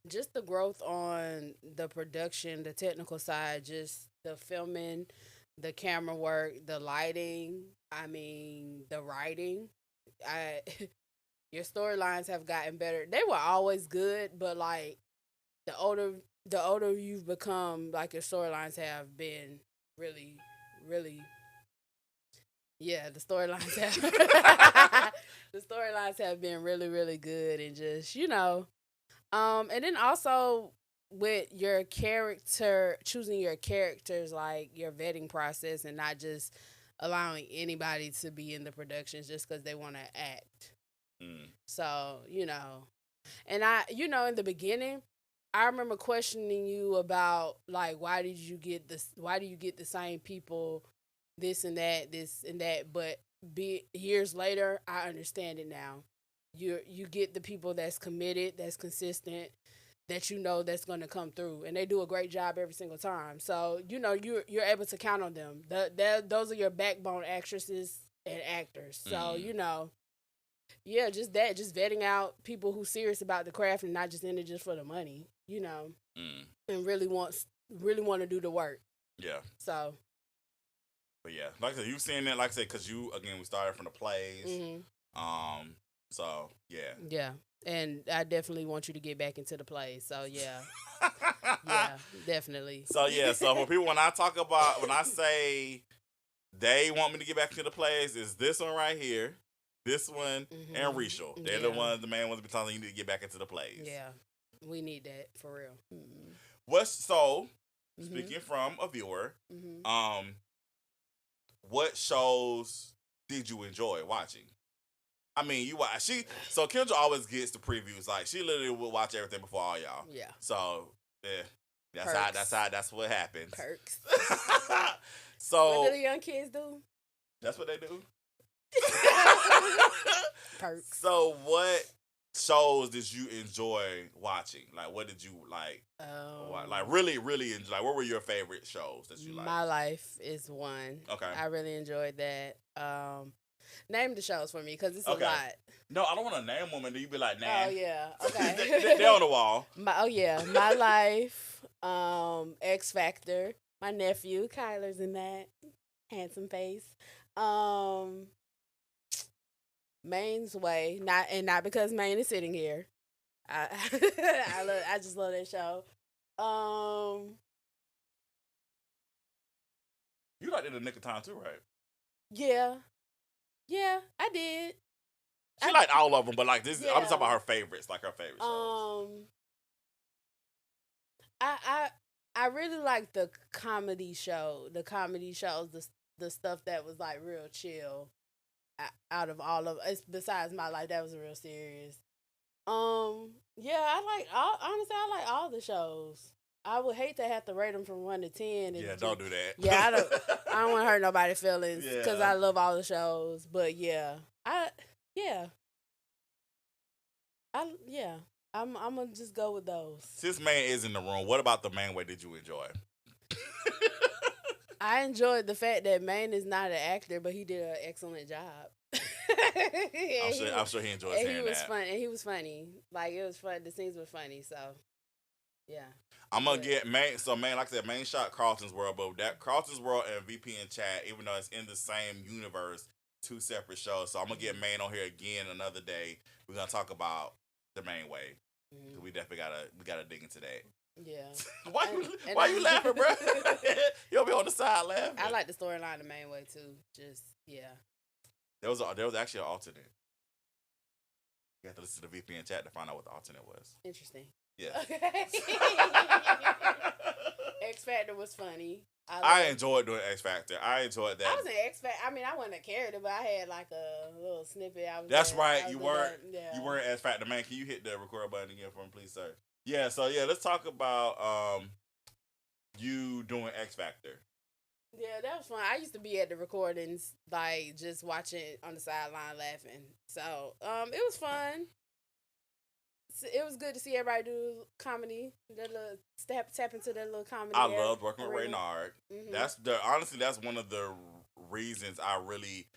Just the growth on the production, the technical side, just the filming, the camera work, the lighting, the writing. Your storylines have gotten better. They were always good, but like the older you've become, like your storylines have been really, really. Yeah, the storylines have the storylines have been really, really good, and just and then also with your character, choosing your characters, like your vetting process, and not just allowing anybody to be in the productions just because they want to act. So, and in the beginning, I remember questioning you about like, why do you get the same people, this and that, but years later, I understand it now. You get the people that's committed, that's consistent, that that's going to come through, and they do a great job every single time. So you're able to count on them. Those are your backbone actresses and actors. So just vetting out people who serious about the craft and not just in it just for the money. And really want to do the work. Yeah. So. But yeah, like I said, you've seen that. Like I said, because we started from the plays. So yeah. Yeah, and I definitely want you to get back into the plays. So yeah. Yeah, definitely. So yeah, so for people, when I say they want me to get back into the plays, is this one right here, this one, and Rachel. They're the ones, the main ones be telling you need to get back into the plays. Yeah, we need that for real. Speaking from a viewer, what shows did you enjoy watching? I mean, so Kendra always gets the previews. Like, she literally will watch everything before all y'all. Yeah. So, yeah, that's what happens. Perks. So, what do the young kids do? That's what they do. Perks. So, what shows did you enjoy watching? Like, what did you like? Like, really, really enjoy. Like, what were your favorite shows that you liked? My Life is one. Okay. I really enjoyed that. Name the shows for me, because it's a lot. No, I don't want to name them, and then you be like, nah. Oh, yeah. Okay. They're on the wall. My Life, X Factor, my nephew, Kyler's in that. Handsome face. Maine's Way, not because Maine is sitting here. I just love that show. You liked it in the Nick of Time too, right? Yeah, I did. She liked all of them, but like this, I'm talking about her favorites, like her favorite shows. I really like the comedy shows, the stuff that was like real chill. Out of all of it, besides My Life, that was real serious. I like all the shows. I would hate to have to rate them from 1 to 10. Don't do that. Yeah, I don't want to hurt nobody's feelings because I love all the shows. But I'm gonna just go with those. Since Maine is in the room, what about the Main Way did you enjoy? I enjoyed the fact that Maine is not an actor, but he did an excellent job. I'm sure he enjoys hearing that. Fun, and he was funny. Like, it was fun. The scenes were funny. So, yeah. I'm gonna get Maine. So Maine, like I said, Maine shot Carlton's World, but that Carlton's World and VPN Chat, even though it's in the same universe, 2 separate shows. So I'm gonna get Maine on here again another day. We're gonna talk about the Main Way. We definitely gotta dig into that. Yeah. Why you laughing, bro? You'll be on the side laughing. I like the storyline the main way too. Just There was actually an alternate. You have to listen to the VPN chat to find out what the alternate was. Interesting. Yeah. Okay. X Factor was funny. I enjoyed doing X Factor. I enjoyed that. I was an X Factor. I mean, I wasn't a character, but I had like a little snippet. That's right. You weren't X Factor, man. Can you hit the record button again for me, please, sir? Yeah. So let's talk about you doing X Factor. Yeah, that was fun. I used to be at the recordings, like just watching on the sideline, laughing. So, it was fun. It was good to see everybody do comedy. That little tap into that little comedy. I loved working with Reynard. Mm-hmm. Honestly, that's one of the reasons I really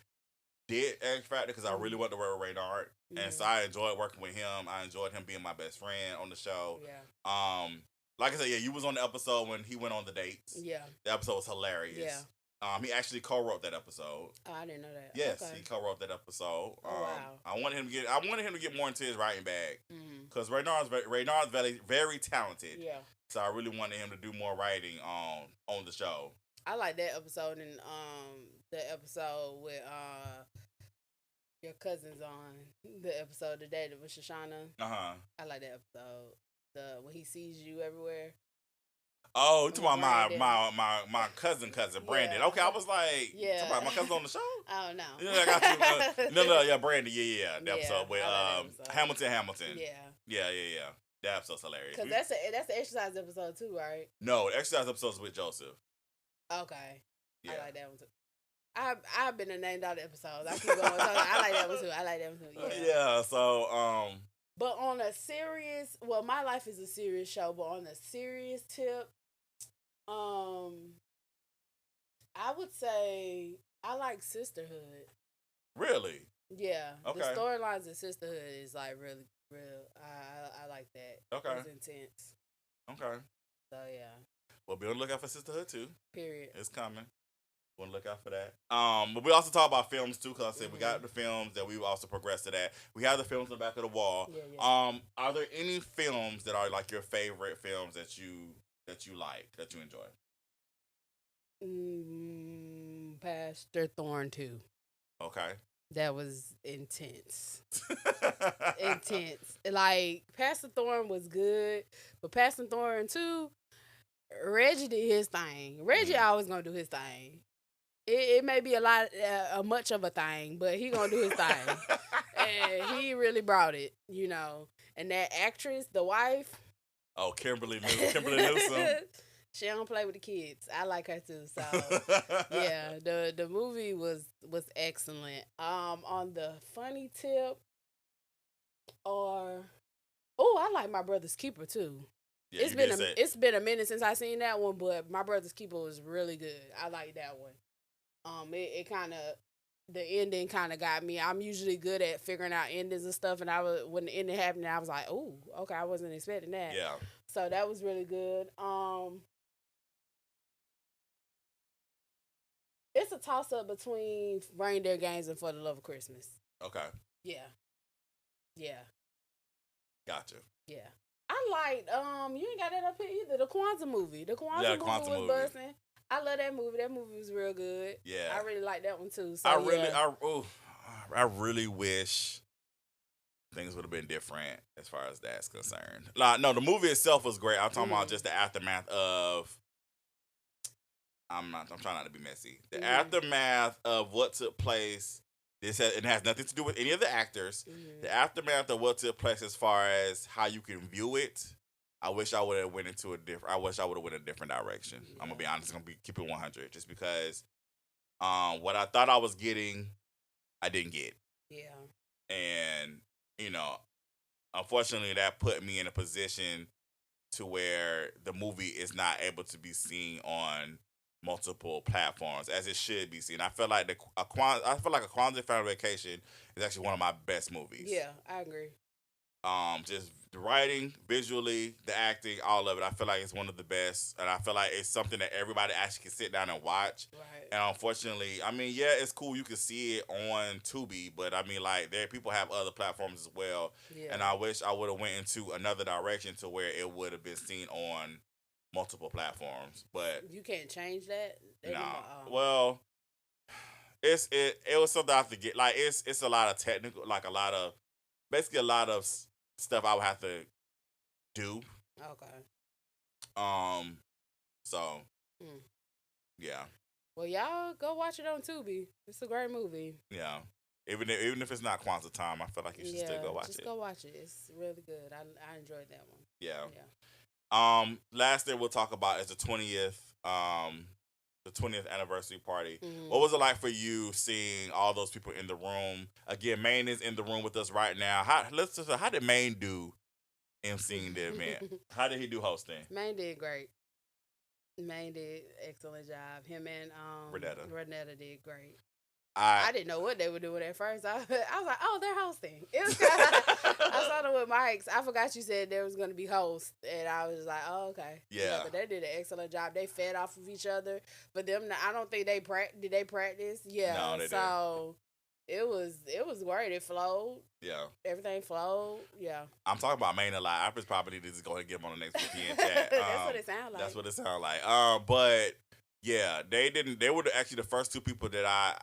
did X Factor, because I really wanted to work with Reynard, and so I enjoyed working with him. I enjoyed him being my best friend on the show. Yeah. Like I said, you was on the episode when he went on the dates. Yeah. The episode was hilarious. Yeah. He actually co-wrote that episode. Oh, I didn't know that. Yes, okay. He co-wrote that episode. Wow. I wanted him to get more into his writing bag, because Reynard's very, very talented. Yeah. So I really wanted him to do more writing on the show. I like that episode, and the episode with your cousins on the episode today with Shoshana. I like that episode. When he sees you everywhere. Oh, you talking about my cousin Brandon. Okay, I was like, talking about my cousin on the show? Oh, no. I got you. No, Brandon, yeah. The episode with Hamilton. Yeah. That episode's hilarious. Because that's the exercise episode too, right? No, the exercise episode's with Joseph. Okay. Yeah. I like that one too. I've been named out the episodes. I keep going. I like that one too. Yeah. So But on a serious, my life is a serious show, but on a serious tip, I would say I like Sisterhood. Really? Yeah. Okay. The storylines of Sisterhood is like really real. I like that. Okay. It's intense. Okay. So yeah. Well, be on the lookout for Sisterhood too. Period. It's coming. Want to look out for that. But we also talk about films too, because I said we got the films that we also progress to that. We have the films on the back of the wall. Yeah. Are there any films that are like your favorite films that you like, that you enjoy? Pastor Thorn 2. Okay. That was intense. Intense. Like, Pastor Thorn was good, but Pastor Thorn 2, Reggie did his thing. Reggie always gonna do his thing. It may be much of a thing, but he gonna do his thing. And he really brought it, And that actress, the wife. Oh, Kimberly Newsom. She don't play with the kids. I like her too. So yeah, the movie was excellent. On the funny tip, I like My Brother's Keeper too. Yeah, it's been a minute since I seen that one, but My Brother's Keeper was really good. I like that one. It kind of, the ending kind of got me. I'm usually good at figuring out endings and stuff, and when the ending happened, I was like, oh, okay, I wasn't expecting that. Yeah. So that was really good. It's a toss up between Reindeer Games and For the Love of Christmas. Okay. Yeah. Gotcha. Yeah. I liked, you ain't got that up here either, the Kwanzaa movie. The Kwanzaa movie was busting. I love that movie. That movie was real good. Yeah. I really like that one too. So, I really wish things would have been different as far as that's concerned. Like, no, the movie itself was great. I'm talking about just the aftermath of. I'm trying not to be messy. The aftermath of what took place. It has nothing to do with any of the actors. The aftermath of what took place, as far as how you can view it, I wish I would have went a different direction. Yeah. I'm gonna be honest. I'm gonna keep it 100, just because what I thought I was getting, I didn't get. Yeah. And unfortunately, that put me in a position to where the movie is not able to be seen on multiple platforms as it should be seen. I feel like A Kwanzaa Family Vacation is actually one of my best movies. Yeah, I agree. Just the writing, visually, the acting, all of it. I feel like it's one of the best, and I feel like it's something that everybody actually can sit down and watch. Right. And unfortunately, I mean, yeah, it's cool you can see it on Tubi, but I mean, like, there people have other platforms as well. Yeah. And I wish I would have went into another direction to where it would have been seen on multiple platforms. But You can't change that. no, Oh. well, it was something I have to get. Like, it's a lot of technical, like a lot of basically a lot of stuff I would have to do. Okay. Um, so Mm. yeah, Well, y'all go watch it on Tubi. It's a great movie. yeah. Even if it's not Kwanzaa time, I feel like you should still go watch just it. go watch it. It's really good. I enjoyed that one. Yeah. Yeah. Last thing we'll talk about is the 20th anniversary party. Mm-hmm. What was it like for you seeing all those people in the room? Again, Maine is in the room with us right now. How did Maine do emceeing the event? How did he do hosting? Maine did great. Maine did excellent job. Him and Renetta did great. I didn't know what they were doing at first. I was like, oh, they're hosting. It was I saw them with mics. I forgot you said there was going to be hosts. And I was like, oh, okay. Yeah. But they did an excellent job. They fed off of each other. For them, I don't think did they practice? Yeah. No, they didn't. It was great. It flowed. Yeah. Everything flowed. Yeah. I'm talking about Maine a lot. I probably need to just go ahead and get him on the next VPN chat. That's what it sounded like. That's what it sounded like. But yeah, they didn't. They were actually the first two people that I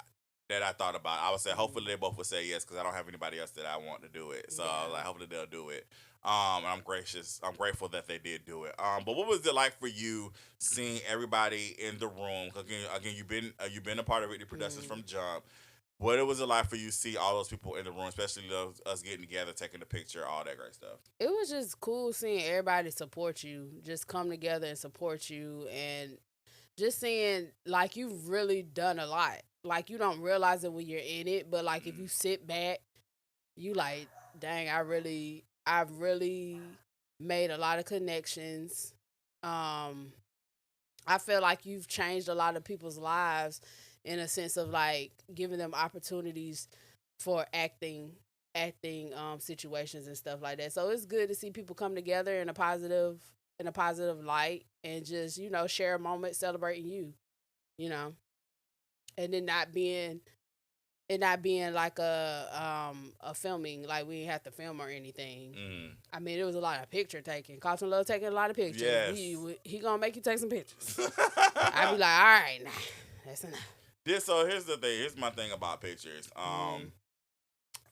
thought about. I would say hopefully they both would say yes because I don't have anybody else that I want to do it. So I was like, hopefully they'll do it. And I'm grateful that they did do it. But what was it like for you seeing everybody in the room? Again, you've been a part of Whitney Productions from jump. What was it like for you to see all those people in the room, especially us getting together, taking the picture, all that great stuff? It was just cool seeing everybody support you, just come together and support you, and just seeing like you've really done a lot. Like you don't realize it when you're in it, but like if you sit back, you like, dang, I've really made a lot of connections. I feel like you've changed a lot of people's lives in a sense of like giving them opportunities for acting situations and stuff like that. So it's good to see people come together in a positive light and just, share a moment celebrating you know. And then not being like a filming, like we didn't have to film or anything. I mean, it was a lot of picture taking. Carlton love taking a lot of pictures. Yes. He gonna make you take some pictures. I be like, all right, nah, that's enough. So here's the thing. Here's my thing about pictures.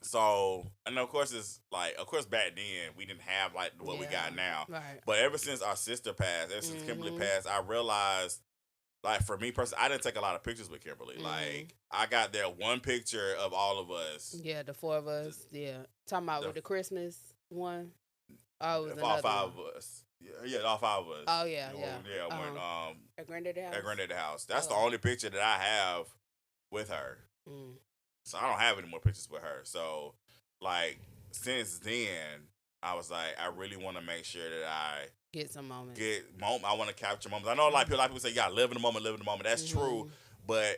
So, and of course back then we didn't have like what we got now. Right. But ever since our sister passed, ever since Kimberly passed, I realized, like for me personally, I didn't take a lot of pictures with Kimberly. Like I got there one picture of all of us. Yeah, the four of us. Yeah, talking about with the Christmas one. Oh, it was all five of us. Yeah, all five of us. Oh yeah. When at Granddaddy house. At Granddaddy house. That's the only picture that I have with her. So I don't have any more pictures with her. So like since then, I was like, I really want to make sure that I get some moments. I want to capture moments. I know a lot of people say, "Yeah, live in the moment, live in the moment." That's true, but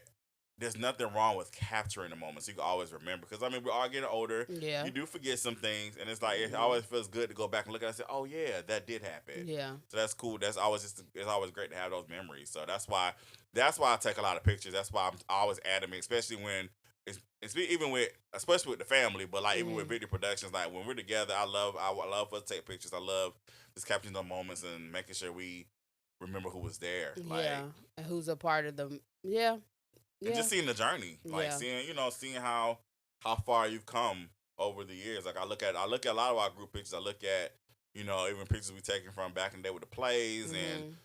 there's nothing wrong with capturing the moments. You can always remember because I mean we're all getting older. Yeah, you do forget some things, and it's like it always feels good to go back and look at it and say, "Oh yeah, that did happen." Yeah, so that's cool. It's always great to have those memories. So that's why I take a lot of pictures. That's why I'm always adamant, especially when. Especially with the family, but like even with video productions, like when we're together, I love us to take pictures. I love just capturing those moments and making sure we remember who was there. And who's a part of them. Yeah. And just seeing the journey, like seeing how far you've come over the years. Like I look at a lot of our group pictures. I look at even pictures we taken from back in the day with the plays and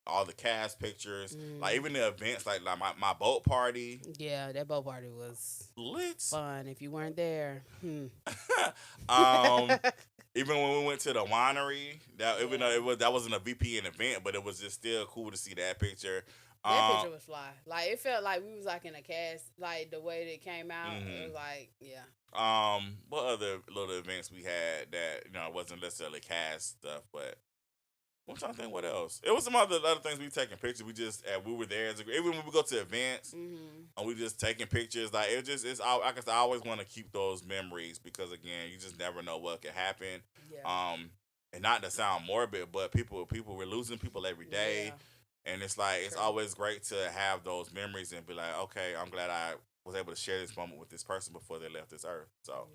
all the cast pictures, like even the events, like my boat party. Yeah, that boat party was lit, fun. If you weren't there, even when we went to the winery, even though that wasn't a VPN event, but it was just still cool to see that picture. That picture was fly. Like it felt like we was like in a cast. Like the way that it came out, it was like What other little events we had that wasn't necessarily cast stuff, but I'm trying to think what else. It was some other things we taking pictures. We were there as a, even when we go to events and we just taking pictures. Like I guess I always want to keep those memories because again, you just never know what could happen. Yeah. And not to sound morbid, but we're losing people every day, and it's like it's True. always great to have those memories and be like, okay, I'm glad I was able to share this moment with this person before they left this earth. So,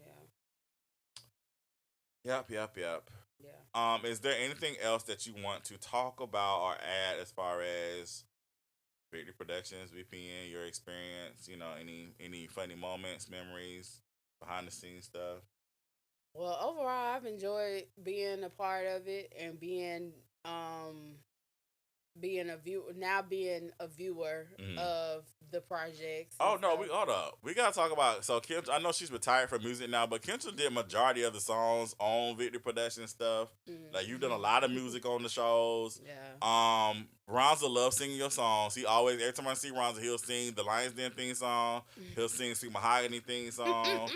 yep. Yeah. Is there anything else that you want to talk about or add as far as Victory Productions, VPN, your experience? You know, any funny moments, memories, behind the scenes stuff? Well, overall, I've enjoyed being a part of it and um being a viewer Mhm. of the projects and Oh no, we stuff. hold up. We gotta talk about so Kim. I know she's retired from music now, but Kendra did majority of the songs on Victory Production stuff. Like you've done a lot of music on the shows. Yeah. Ronza loves singing your songs. He always every time I see Ronza, he'll sing the Lyons Den theme song. He'll sing Sweet Mahogany theme song.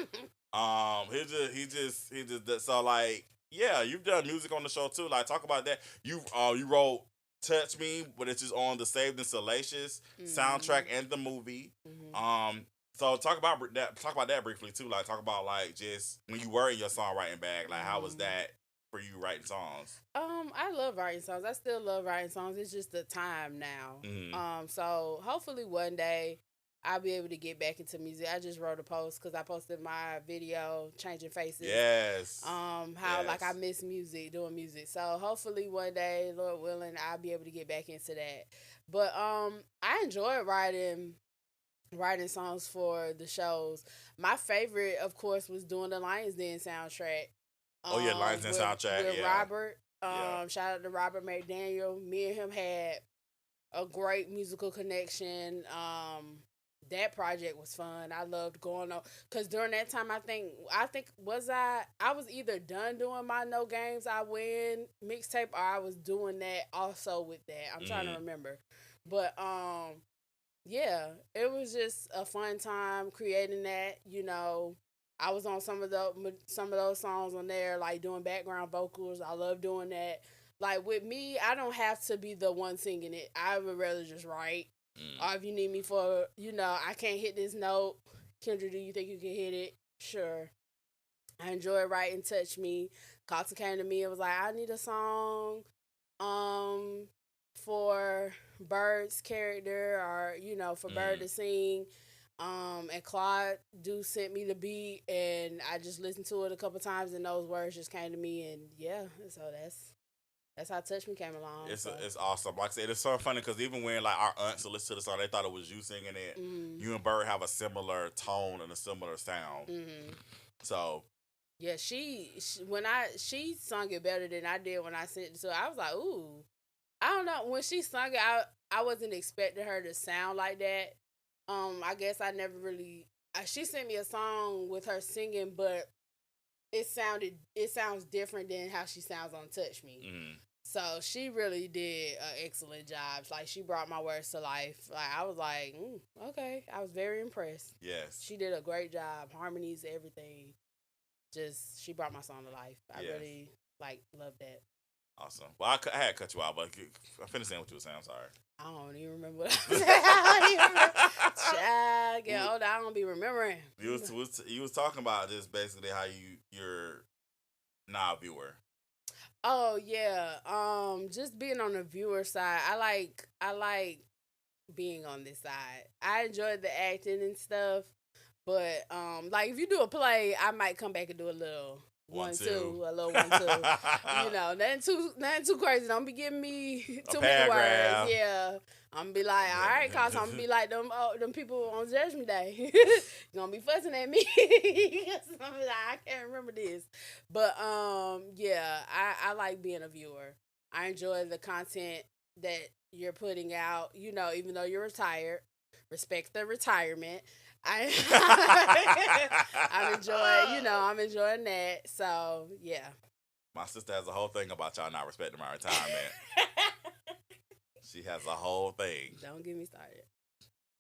He just so like yeah, you've done music on the show too. Like talk about that. You wrote Touch Me, but it's just on the Saved and Salacious soundtrack and the movie. Um, so talk about that. Talk about that briefly too. Like talk about like just when you were in your songwriting bag. Like how was that for you writing songs? I love writing songs. I still love writing songs. It's just the time now. So hopefully one day I'll be able to get back into music. I just wrote a post because I posted my video changing faces. Yes. How like I miss music, doing music. So hopefully one day, Lord willing, I'll be able to get back into that. But I enjoy writing songs for the shows. My favorite, of course, was doing the Lyons Den soundtrack. Oh yeah, Lyons Den soundtrack. With Yeah. Robert. Shout out to Robert McDaniel. Me and him had a great musical connection. That project was fun. I loved going on because during that time, I think I was either done doing my No Games I Win mixtape or I was doing that also with that. I'm trying to remember, but yeah, it was just a fun time creating that. You know, I was on some of those songs on there, like doing background vocals. I love doing that. Like with me, I don't have to be the one singing it. I would rather just write. Or if you need me for, I can't hit this note. Kendra, do you think you can hit it? Sure. I enjoy writing Touch Me. Carlton came to me and was like, I need a song for Bird's character or, for Bird to sing. And Claude sent me the beat and I just listened to it a couple times and those words just came to me and yeah, so that's how Touch Me came along. It's awesome. Like I said, it's so funny because even when like our aunts listened to the song, they thought it was you singing it. You and Bird have a similar tone and a similar sound. So yeah, she sung it better than I did when I sent it to her. I was like, ooh, I don't know. When she sung it, I wasn't expecting her to sound like that. I guess I never really. She sent me a song with her singing, but it sounds different than how she sounds on Touch Me. So she really did an excellent job. Like she brought my words to life. Like I was like, okay. I was very impressed. Yes, she did a great job. Harmonies, everything. Just she brought my song to life. I really love that. Awesome. Well, I had to cut you out, but I finished saying what you were saying. I'm sorry. I don't even remember what I was saying. I don't even remember. Child, get older, I don't be remembering. You was talking about just basically how you're now a viewer. Oh yeah. Just being on the viewer side. I like being on this side. I enjoy the acting and stuff. But like if you do a play, I might come back and do a little a little 1 2. Nothing too crazy. Don't be giving me too many words. Yeah. I'm gonna be like, all right, cause I'm gonna be like them people on Judgment Day. You gonna be fussing at me. I'm like, I can't remember this. But yeah, I like being a viewer. I enjoy the content that you're putting out, even though you're retired. Respect the retirement. I'm enjoying that. So yeah. My sister has a whole thing about y'all not respecting my retirement. She has a whole thing. Don't get me started.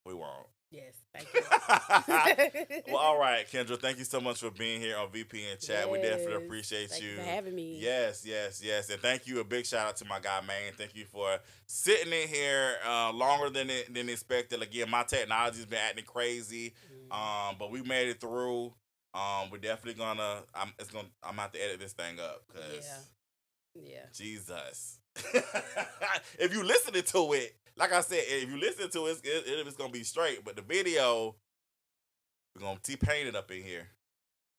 We won't. Yes, thank you. Well, all right, Kendra, thank you so much for being here on VPN Chat. We definitely Yes. appreciate Thank you. you for having me. Yes, yes, yes. And thank you. A big shout out to my guy, man. Thank you for sitting in here longer than expected. Again, my technology's been acting crazy. But we made it through. We're definitely gonna I'm gonna have to edit this thing up because Yeah. Jesus. If you listening to it, like I said, if you listen to it, it's gonna be straight. But the video, we're gonna T-paint it up in here.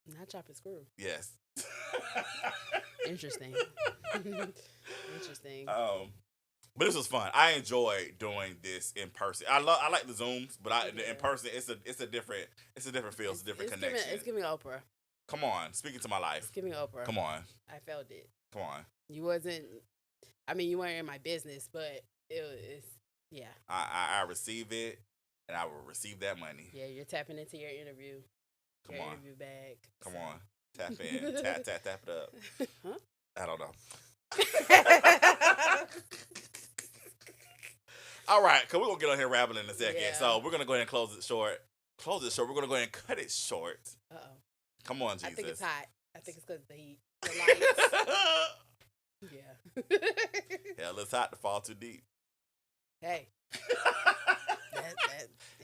Not chop and screw. Yes. Interesting. Interesting. But this was fun. I enjoyed doing this in person. I like the Zooms, but in person it's a different feel, it's a different connection. It's giving Oprah. Come on, speaking to my life. It's giving Oprah. Come on. I felt it. Come on. You wasn't. I mean, you weren't in my business, but it's yeah. I receive it, and I will receive that money. Yeah, you're tapping into your interview. Come on. Interview bag. Come on. Tap in. tap it up. Huh? I don't know. All right, because we're going to get on here rambling in a second. Yeah. So we're going to go ahead and close it short. We're going to go ahead and cut it short. Uh-oh. Come on, Jesus. I think it's hot. I think it's because of the heat. The lights. Yeah. Hell, it's hot to fall too deep. Hey.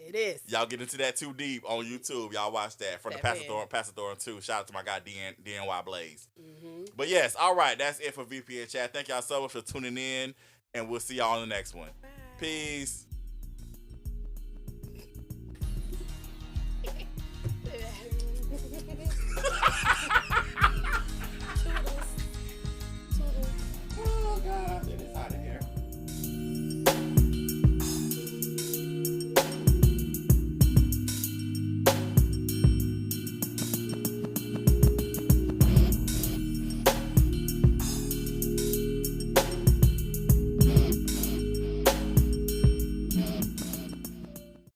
It is. Y'all get into that too deep on YouTube. Y'all watch that from the Pastor Thorin 2. Shout out to my guy DNY Blaze. Mm-hmm. But yes, all right, that's it for VPN Chat. Thank y'all so much for tuning in, and we'll see y'all on the next one. Bye. Peace.